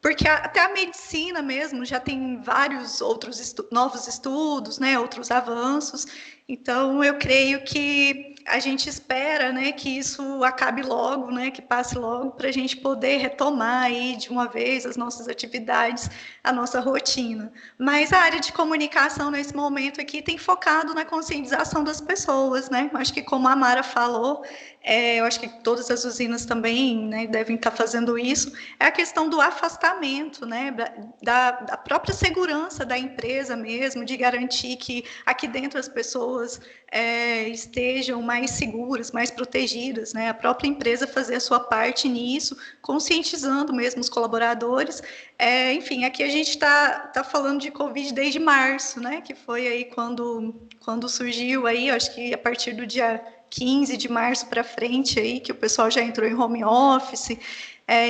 porque até a medicina mesmo já tem vários outros novos estudos, né, outros avanços. Então, eu creio que a gente espera, né, que isso acabe logo, né, que passe logo, para a gente poder retomar aí de uma vez as nossas atividades, a nossa rotina. Mas a área de comunicação nesse momento aqui tem focado na conscientização das pessoas, né? Acho que como a Mara falou, eu acho que todas as usinas também, né, devem estar fazendo isso, é a questão do afastamento, né, da própria segurança da empresa mesmo, de garantir que aqui dentro as pessoas estejam mais seguras, mais protegidas, né, a própria empresa fazer a sua parte nisso, conscientizando mesmo os colaboradores. Enfim, aqui a gente está falando de Covid desde março, né, que foi aí quando surgiu aí, acho que a partir do dia 15 de março para frente, aí, que o pessoal já entrou em home office,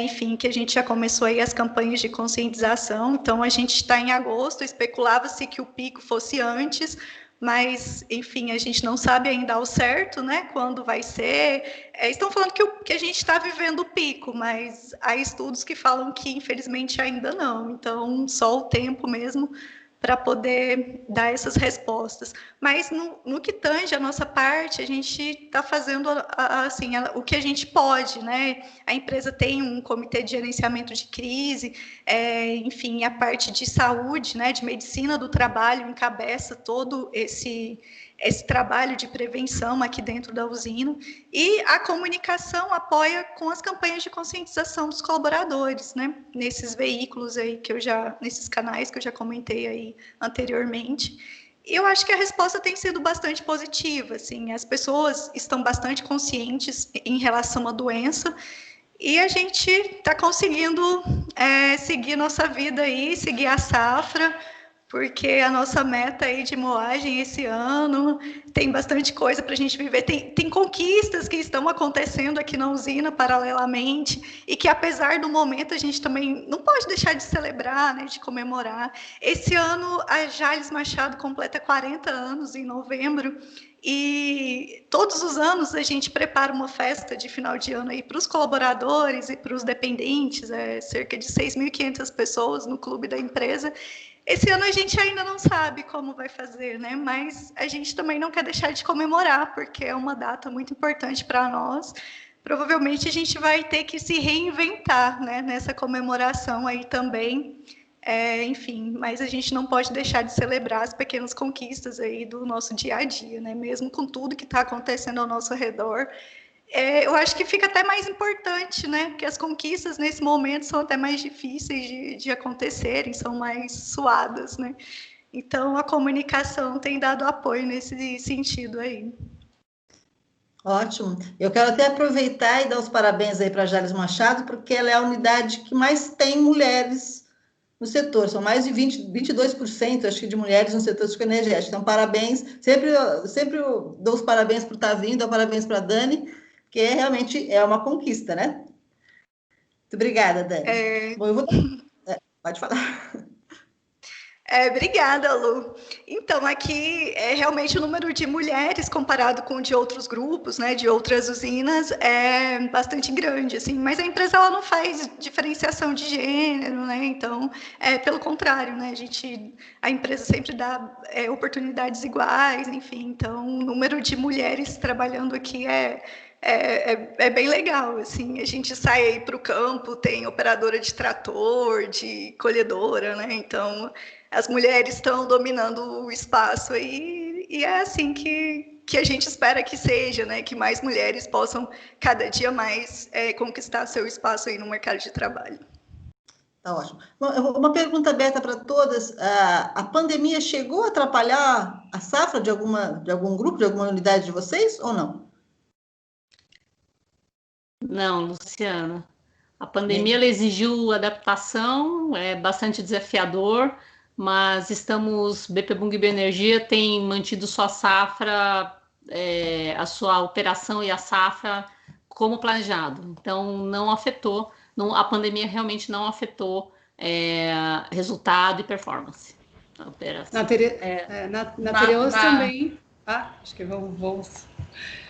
enfim, que a gente já começou aí as campanhas de conscientização. Então, a gente está em agosto, especulava-se que o pico fosse antes, mas, enfim, a gente não sabe ainda ao certo, né, quando vai ser. Estão falando que a gente está vivendo o pico, mas há estudos que falam que, infelizmente, ainda não. Então, só o tempo mesmo para poder dar essas respostas. Mas, no que tange a nossa parte, a gente está fazendo assim, o que a gente pode, né? A empresa tem um comitê de gerenciamento de crise, enfim, a parte de saúde, né, de medicina do trabalho, encabeça todo esse trabalho de prevenção aqui dentro da usina, e a comunicação apoia com as campanhas de conscientização dos colaboradores, né, nesses veículos aí nesses canais que eu já comentei aí anteriormente. E eu acho que a resposta tem sido bastante positiva, assim, as pessoas estão bastante conscientes em relação à doença, e a gente está conseguindo seguir nossa vida aí, seguir a safra, porque a nossa meta aí de moagem esse ano tem bastante coisa para a gente viver, tem conquistas que estão acontecendo aqui na usina paralelamente, e que apesar do momento a gente também não pode deixar de celebrar, né, de comemorar. Esse ano a Jales Machado completa 40 anos em novembro, e todos os anos a gente prepara uma festa de final de ano aí para os colaboradores e para os dependentes, cerca de 6.500 pessoas no clube da empresa. Esse ano a gente ainda não sabe como vai fazer, né? Mas a gente também não quer deixar de comemorar, porque é uma data muito importante para nós. Provavelmente a gente vai ter que se reinventar, né, nessa comemoração aí também. Enfim, mas a gente não pode deixar de celebrar as pequenas conquistas aí do nosso dia a dia, né? Mesmo com tudo que está acontecendo ao nosso redor. Eu acho que fica até mais importante, né? Porque as conquistas nesse momento são até mais difíceis de acontecerem, são mais suadas, né? Então a comunicação tem dado apoio nesse sentido aí. Ótimo. Eu quero até aproveitar e dar os parabéns aí para a Jales Machado, porque ela é a unidade que mais tem mulheres no setor. São mais de 22%, acho que, de mulheres no setor psicoenergético. Então, parabéns. Sempre eu dou os parabéns por estar vindo, dou parabéns para a Dani, que realmente é uma conquista, né? Muito obrigada, Dani. Bom, pode falar. Obrigada, Lu. Então, aqui realmente o número de mulheres comparado com o de outros grupos, né, de outras usinas, é bastante grande, assim, mas a empresa ela não faz diferenciação de gênero, né, então, pelo contrário, né, a empresa sempre dá oportunidades iguais, enfim, então, o número de mulheres trabalhando aqui é bem legal, assim, a gente sai aí para o campo, tem operadora de trator, de colhedora, né, então as mulheres estão dominando o espaço aí, e é assim que a gente espera que seja, né, que mais mulheres possam cada dia mais conquistar seu espaço aí no mercado de trabalho. Tá ótimo. Uma pergunta aberta para todas, a pandemia chegou a atrapalhar a safra de algum grupo, de alguma unidade de vocês, ou não? Não, Luciana. A pandemia ela exigiu adaptação, é bastante desafiador, mas BP Bung Bioenergia tem mantido sua safra, a sua operação e a safra como planejado. Então, não afetou, a pandemia realmente não afetou resultado e performance da operação. Na Tereos também. Acho que vamos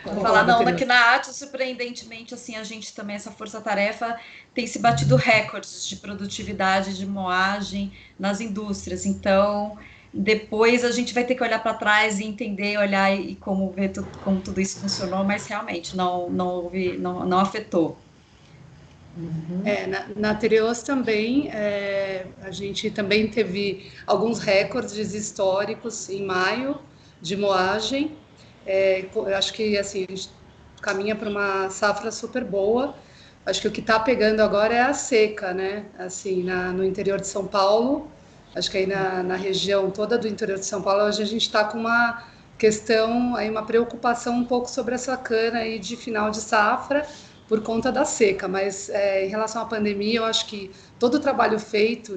falar, não, que na Atos, surpreendentemente, assim, a gente também, essa força-tarefa, tem se batido recordes de produtividade, de moagem nas indústrias. Então, depois a gente vai ter que olhar para trás e entender, olhar e como ver como tudo isso funcionou, mas realmente não afetou. Uhum. Na Tereos também, a gente também teve alguns recordes históricos em maio de moagem. Eu acho que assim, a gente caminha para uma safra super boa. Acho que o que está pegando agora é a seca, né? Assim, no interior de São Paulo, acho que aí na região toda do interior de São Paulo, hoje a gente está com uma questão, aí uma preocupação um pouco sobre essa cana aí de final de safra por conta da seca. Mas em relação à pandemia, eu acho que todo o trabalho feito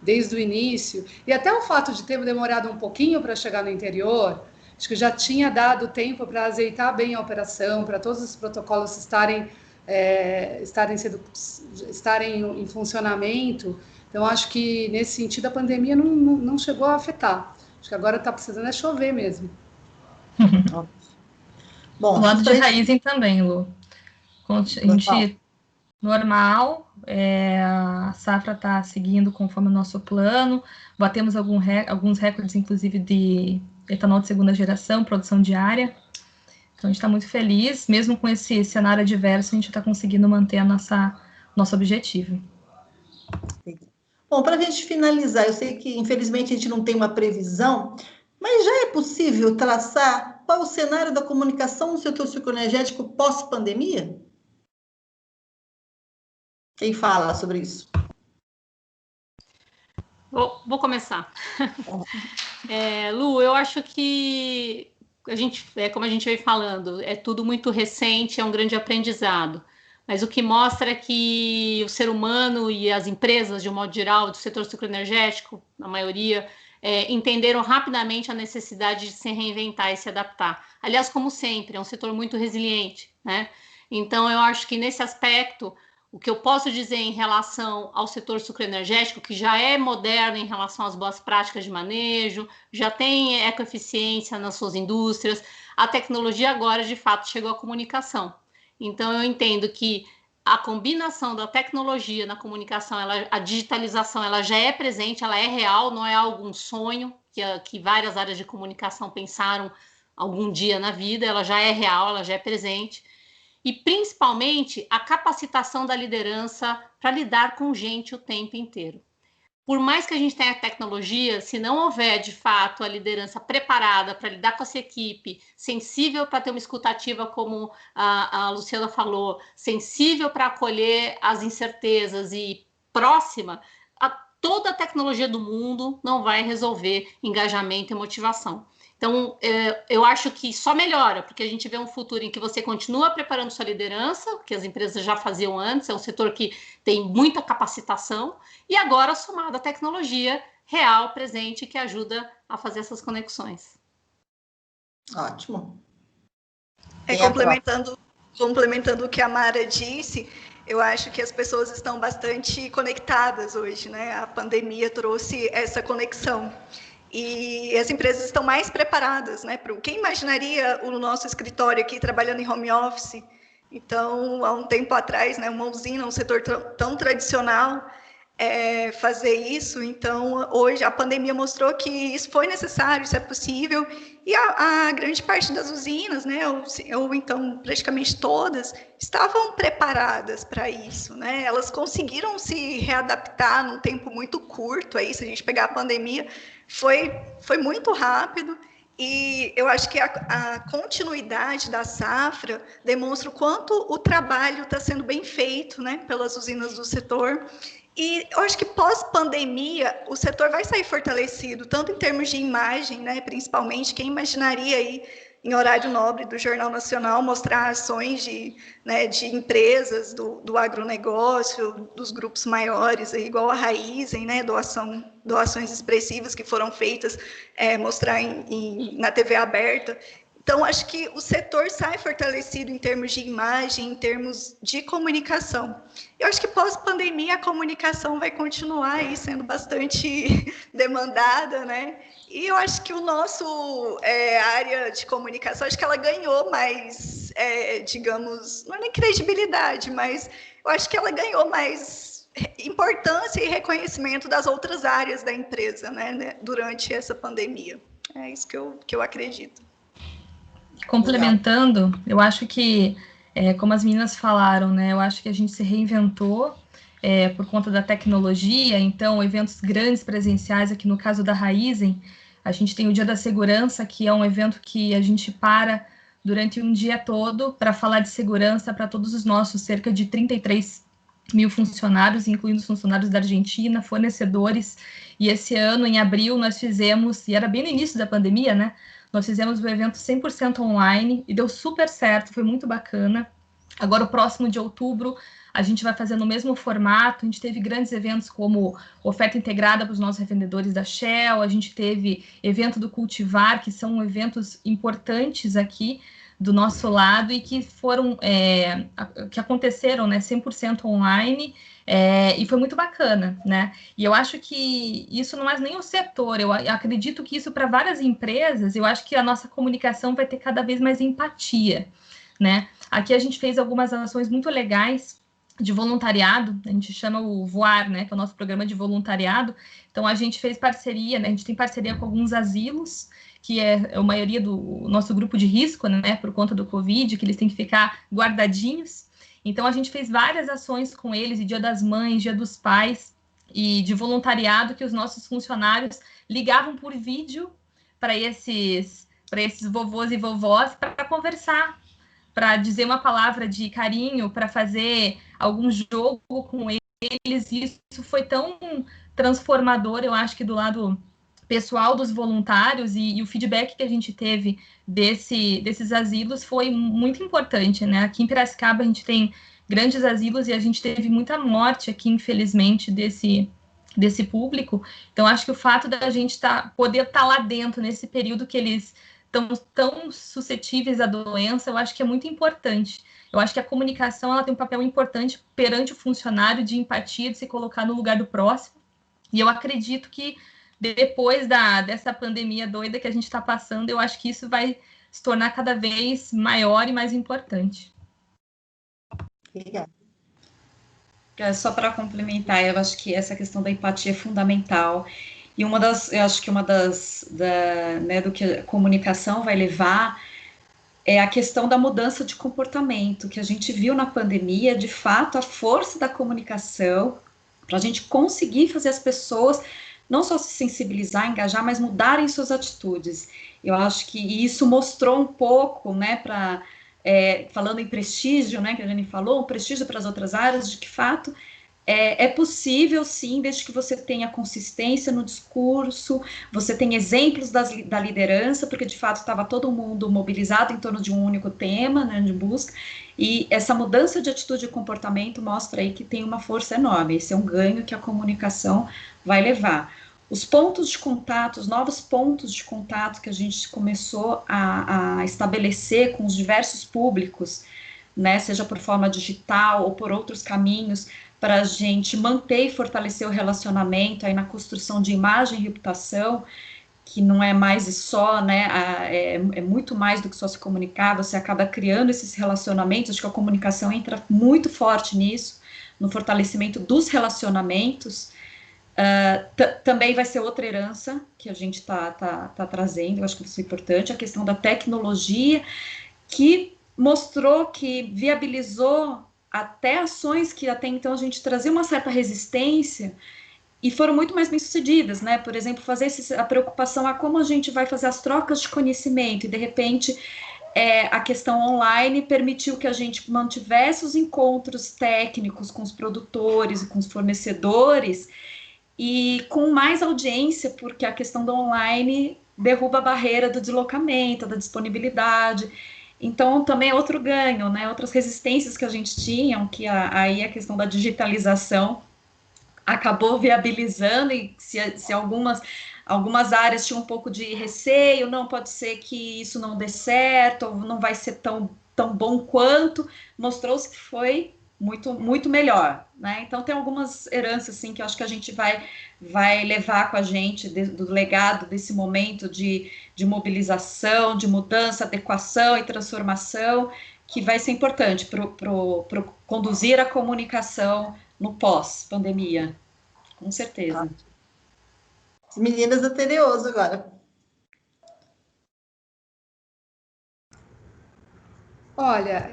desde o início, e até o fato de ter demorado um pouquinho para chegar no interior, acho que já tinha dado tempo para azeitar bem a operação, para todos os protocolos estarem em funcionamento. Então, acho que, nesse sentido, a pandemia não chegou a afetar. Acho que agora está precisando é chover mesmo. Bom, do lado de Raizen também, Lu. A gente, normal, a safra está seguindo conforme o nosso plano, batemos alguns recordes, inclusive, de etanol de segunda geração, produção diária. Então, a gente está muito feliz, mesmo com esse cenário adverso, a gente está conseguindo manter nosso objetivo. Bom, para a gente finalizar, eu sei que, infelizmente, a gente não tem uma previsão, mas já é possível traçar qual é o cenário da comunicação no setor cicloenergético pós-pandemia? Quem fala sobre isso? Vou começar. Lu, eu acho que como a gente veio falando, é tudo muito recente, é um grande aprendizado. Mas o que mostra é que o ser humano e as empresas, de um modo geral, do setor cicloenergético, a maioria, entenderam rapidamente a necessidade de se reinventar e se adaptar. Aliás, como sempre, é um setor muito resiliente, né? Então, eu acho que nesse aspecto, o que eu posso dizer em relação ao setor sucroenergético, que já é moderno em relação às boas práticas de manejo, já tem ecoeficiência nas suas indústrias, a tecnologia agora, de fato, chegou à comunicação. Então, eu entendo que a combinação da tecnologia na comunicação, a digitalização, ela já é presente, ela é real, não é algum sonho que várias áreas de comunicação pensaram algum dia na vida, ela já é real, ela já é presente. E, principalmente, a capacitação da liderança para lidar com gente o tempo inteiro. Por mais que a gente tenha tecnologia, se não houver, de fato, a liderança preparada para lidar com essa equipe, sensível para ter uma escutativa, como a Luciana falou, sensível para acolher as incertezas e próxima, toda a tecnologia do mundo não vai resolver engajamento e motivação. Então, eu acho que só melhora, porque a gente vê um futuro em que você continua preparando sua liderança, que as empresas já faziam antes, é um setor que tem muita capacitação, e agora somado à tecnologia real, presente, que ajuda a fazer essas conexões. Ótimo. Complementando o que a Mara disse, eu acho que as pessoas estão bastante conectadas hoje, né? A pandemia trouxe essa conexão. E as empresas estão mais preparadas, né? Quem imaginaria o nosso escritório aqui trabalhando em home office? Então, há um tempo atrás, né, uma usina, um setor tão tradicional, fazer isso. Então, hoje, a pandemia mostrou que isso foi necessário, isso é possível. E a grande parte das usinas, né, ou então praticamente todas, estavam preparadas para isso, né? Elas conseguiram se readaptar num tempo muito curto. Aí, se a gente pegar a pandemia, foi muito rápido, e eu acho que a continuidade da safra demonstra o quanto o trabalho está sendo bem feito, né, pelas usinas do setor. E eu acho que pós-pandemia o setor vai sair fortalecido, tanto em termos de imagem, né, principalmente, quem imaginaria aí em horário nobre do Jornal Nacional mostrar ações de empresas do agronegócio, dos grupos maiores, igual a Raizen, né, doações expressivas que foram feitas, mostrar na TV aberta. Então, acho que o setor sai fortalecido em termos de imagem, em termos de comunicação. Eu acho que pós-pandemia a comunicação vai continuar aí sendo bastante demandada, né? E eu acho que o nosso área de comunicação, acho que ela ganhou mais, digamos, não é nem credibilidade, mas eu acho que ela ganhou mais importância e reconhecimento das outras áreas da empresa, né, durante essa pandemia. É isso que eu acredito. Complementando, eu acho que, como as meninas falaram, né, eu acho que a gente se reinventou por conta da tecnologia. Então, eventos grandes presenciais, aqui no caso da Raizen, a gente tem o Dia da Segurança, que é um evento que a gente para durante um dia todo para falar de segurança para todos os nossos cerca de 33 mil funcionários, incluindo os funcionários da Argentina, fornecedores. E esse ano, em abril, nós fizemos, e era bem no início da pandemia, né? Nós fizemos o evento 100% online e deu super certo, foi muito bacana. Agora, o próximo de outubro, a gente vai fazer no mesmo formato. A gente teve grandes eventos como oferta integrada para os nossos revendedores da Shell, a gente teve evento do Cultivar, que são eventos importantes aqui do nosso lado e que foram, que aconteceram, né, 100% online, e foi muito bacana, né? E eu acho que isso não é nem o setor, eu acredito que isso para várias empresas, eu acho que a nossa comunicação vai ter cada vez mais empatia, né? Aqui a gente fez algumas ações muito legais de voluntariado, a gente chama o Voar, né, que é o nosso programa de voluntariado. Então a gente fez parceria, né, a gente tem parceria com alguns asilos, que é a maioria do nosso grupo de risco, né, por conta do Covid, que eles têm que ficar guardadinhos. Então a gente fez várias ações com eles, e Dia das Mães, Dia dos Pais, e de voluntariado, que os nossos funcionários ligavam por vídeo para esses vovôs e vovós para conversar, para dizer uma palavra de carinho, para fazer algum jogo com eles. E isso foi tão transformador, eu acho que do lado pessoal dos voluntários, e o feedback que a gente teve desses asilos foi muito importante, né? Aqui em Piracicaba a gente tem grandes asilos e a gente teve muita morte aqui, infelizmente, desse público. Então acho que o fato da gente poder estar lá dentro nesse período que eles tão suscetíveis à doença, eu acho que é muito importante. Eu acho que a comunicação ela tem um papel importante perante o funcionário, de empatia, de se colocar no lugar do próximo. E eu acredito que depois dessa pandemia doida que a gente está passando, eu acho que isso vai se tornar cada vez maior e mais importante. Obrigada. Só para complementar, eu acho que essa questão da empatia é fundamental. E eu acho que do que a comunicação vai levar é a questão da mudança de comportamento, que a gente viu na pandemia, de fato, a força da comunicação, para a gente conseguir fazer as pessoas não só se sensibilizar, engajar, mas mudarem suas atitudes. Eu acho que isso mostrou um pouco, né, falando em prestígio, né, que a Jane falou, um prestígio para as outras áreas, de que, de fato, é possível, sim, desde que você tenha consistência no discurso, você tenha exemplos da liderança, porque, de fato, estava todo mundo mobilizado em torno de um único tema, né, de busca, e essa mudança de atitude e comportamento mostra aí que tem uma força enorme. Esse é um ganho que a comunicação vai levar. Os pontos de contato, os novos pontos de contato que a gente começou a estabelecer com os diversos públicos, né, seja por forma digital ou por outros caminhos, para a gente manter e fortalecer o relacionamento aí na construção de imagem e reputação, que não é mais só, né, é muito mais do que só se comunicar, você acaba criando esses relacionamentos. Acho que a comunicação entra muito forte nisso, no fortalecimento dos relacionamentos. Também vai ser outra herança que a gente está trazendo, eu acho que isso é importante, a questão da tecnologia, que mostrou, que viabilizou até ações que até então a gente trazia uma certa resistência e foram muito mais bem sucedidas, né? Por exemplo, fazer a preocupação a como a gente vai fazer as trocas de conhecimento, e de repente a questão online permitiu que a gente mantivesse os encontros técnicos com os produtores e com os fornecedores, e com mais audiência, porque a questão do online derruba a barreira do deslocamento, da disponibilidade. Então, também é outro ganho, né? Outras resistências que a gente tinha, que aí a questão da digitalização acabou viabilizando, e se algumas áreas tinham um pouco de receio, não, pode ser que isso não dê certo, ou não vai ser tão bom quanto, mostrou-se que foi muito, muito melhor, né? Então tem algumas heranças, assim, que eu acho que a gente vai levar com a gente do legado desse momento de mobilização, de mudança, adequação e transformação, que vai ser importante para conduzir a comunicação no pós-pandemia, com certeza. As meninas anteriores agora. Olha,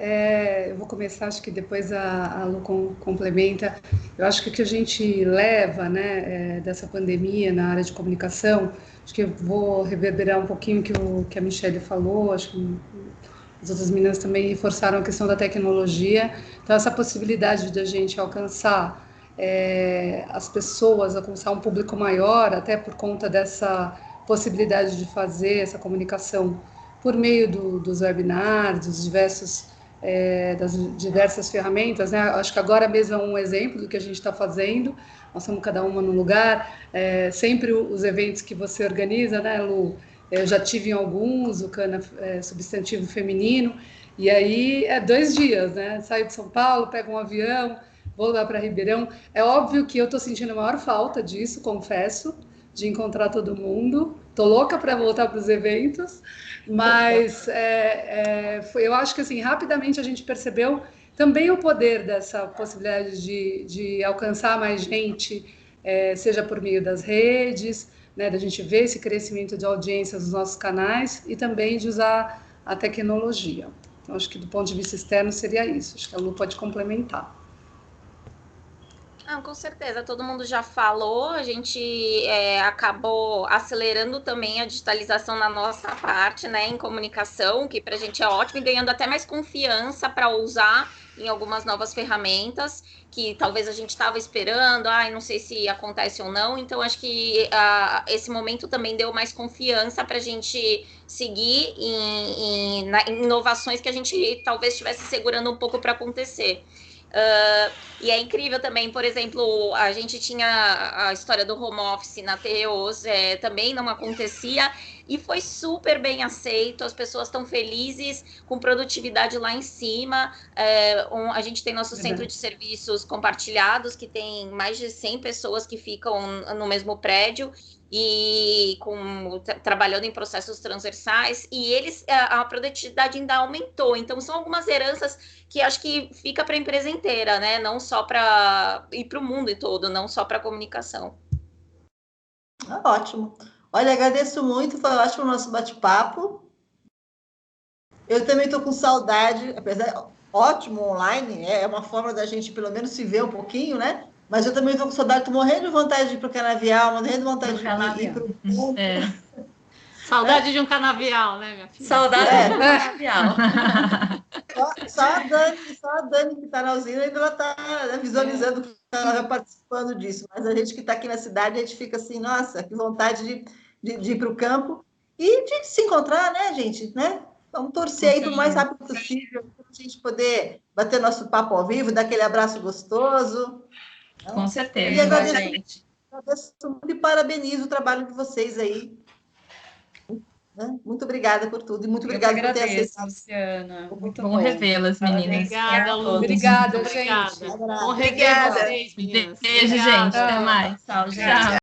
eu vou começar, acho que depois a Lu complementa. Eu acho que o que a gente leva, né, dessa pandemia na área de comunicação, acho que eu vou reverberar um pouquinho que a Michelle falou, acho que as outras meninas também reforçaram a questão da tecnologia. Então, essa possibilidade de a gente alcançar as pessoas, alcançar um público maior, até por conta dessa possibilidade de fazer essa comunicação por meio dos webinars, das diversas ferramentas, né? Acho que agora mesmo é um exemplo do que a gente está fazendo. Nós estamos cada uma num lugar. Sempre os eventos que você organiza, né, Lu? Eu já tive em alguns, o cana substantivo feminino, e aí é 2 dias, né? Saio de São Paulo, pego um avião, vou lá para Ribeirão. É óbvio que eu estou sentindo a maior falta disso, confesso, de encontrar todo mundo. Tô louca para voltar para os eventos, mas eu acho que assim rapidamente a gente percebeu também o poder dessa possibilidade de alcançar mais gente, seja por meio das redes, né, da gente ver esse crescimento de audiência dos nossos canais e também de usar a tecnologia. Então, acho que do ponto de vista externo seria isso. Acho que a Lu pode complementar. Com certeza, todo mundo já falou, a gente acabou acelerando também a digitalização na nossa parte, né, em comunicação, que para a gente é ótimo, e ganhando até mais confiança para usar em algumas novas ferramentas, que talvez a gente estava esperando, não sei se acontece ou não, então acho que esse momento também deu mais confiança para a gente seguir em inovações que a gente talvez estivesse segurando um pouco para acontecer. E é incrível também, por exemplo, a gente tinha a história do home office na TEOS, também não acontecia, e foi super bem aceito, as pessoas estão felizes, com produtividade lá em cima. A gente tem nosso centro de serviços compartilhados, que tem mais de 100 pessoas que ficam no mesmo prédio, e trabalhando em processos transversais, e a produtividade ainda aumentou. Então, são algumas heranças que acho que fica para a empresa inteira, né? Não só para ir para o mundo todo, não só para a comunicação. Ótimo. Olha, agradeço muito, foi ótimo o nosso bate-papo. Eu também estou com saudade, apesar ótimo online, é uma forma da gente pelo menos se ver um pouquinho, né? Mas eu também estou com saudade, estou morrendo de vontade de ir para o canavial, morrendo de vontade de ir para o ponto. Saudade de um canavial, né, minha filha? Saudade de um canavial. Só a Dani que está na usina ainda está visualizando que ela participando disso, mas a gente que está aqui na cidade, a gente fica assim, nossa, que vontade de ir para o campo e de se encontrar, né, gente? Né? Vamos torcer aí para o mais rápido possível, para a gente poder bater nosso papo ao vivo, dar aquele abraço gostoso. Com certeza. E agradeço muito e parabenizo o trabalho de vocês aí. Muito obrigada por tudo e muito obrigada por ter aceitado. Luciana. Muito bom revê-las, meninas. Obrigada, Lu. Obrigada, gente. Bom rever vocês, meninas. Beijo, gente. Até mais. Tchau, gente.